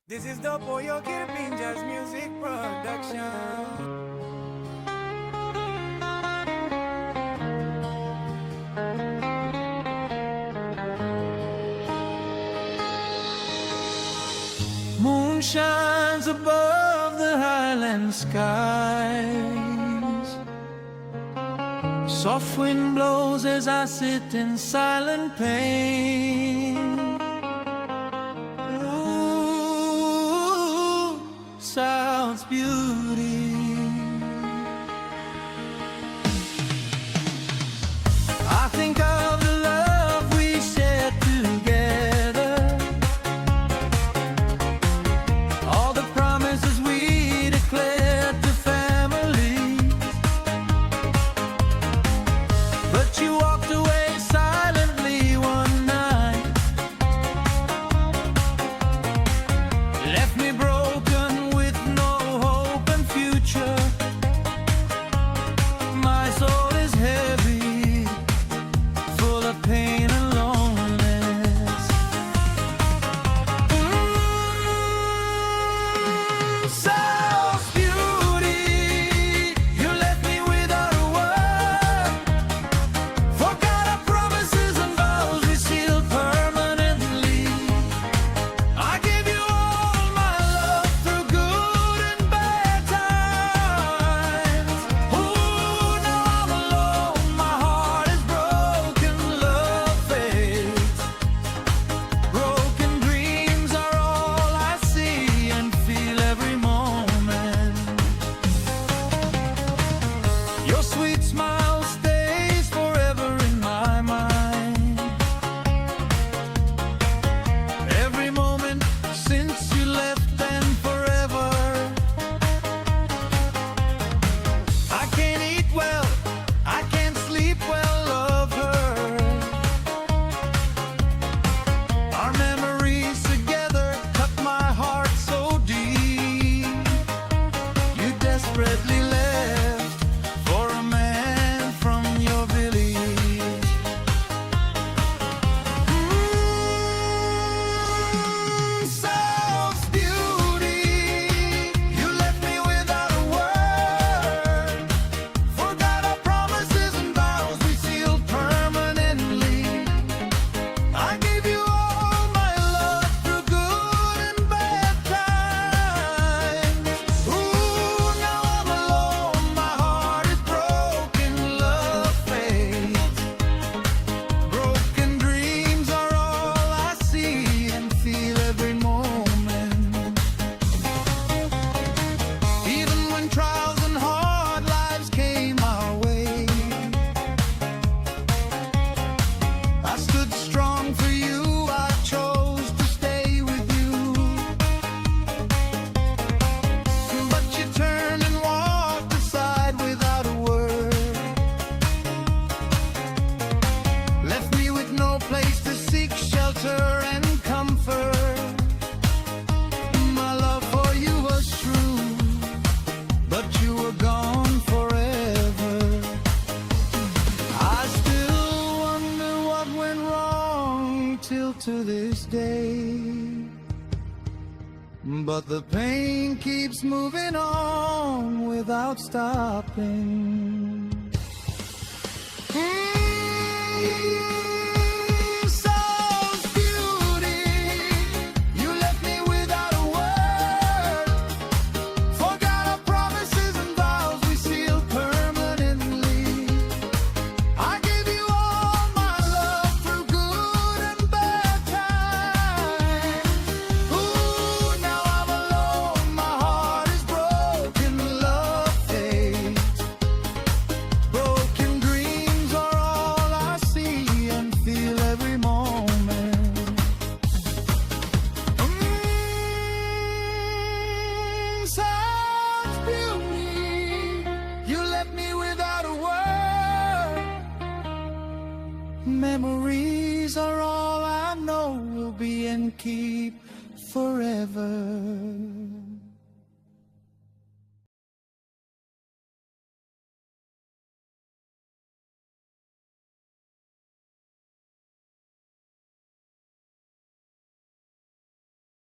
This is the Papua New Guinea Jazz Music Production. Moon shines above the highland skies. Soft wind blows as I sit in silent pain. Ooh, South's beauty. I think of the love we shared together, all the promises we declared to family. But you walked away silently one night, left me broken with no hope and future. My soul is heavy, full of pain and loneliness. South's beauty, you left me without a word. Forgot our promises and vows we sealed permanently. I gave you all my love through good and bad times. Ooh, now I'm alone, my heart is broken, love fades. Broken dreams are all I see and feel every moment. Your sweet smile stays forever in my mind. Every moment since you left and forever. I can't eat well, I can't sleep well, love her. Our memories together cut my heart so deep. You desperately left for a man from your village. South's beauty, you left me without a word. Forgot our promises and vows we sealed permanently. I gave you all my love through good and bad times. Ooh, now I'm alone, my heart is broken, love fades. Broken dreams are all I see and feel every moment. Even when trials and hard lives came our way, I stood strong for you, I chose to stay with you. But you turned and walked aside without a word, left me with no place to seek shelter and comfort. My love for you was true, but you were gone forever. I still wonder what went wrong till to this day. But the pain keeps moving on without stopping. South's beauty, you left me without a word. Forgot our promises and vows we sealed permanently. I gave you all my love through good and bad times. Ooh, now I'm alone, my heart is broken, love fades. Broken dreams are all I see and feel every moment. South's beauty, you left me without a word. Memories are all I know will be and keep forever.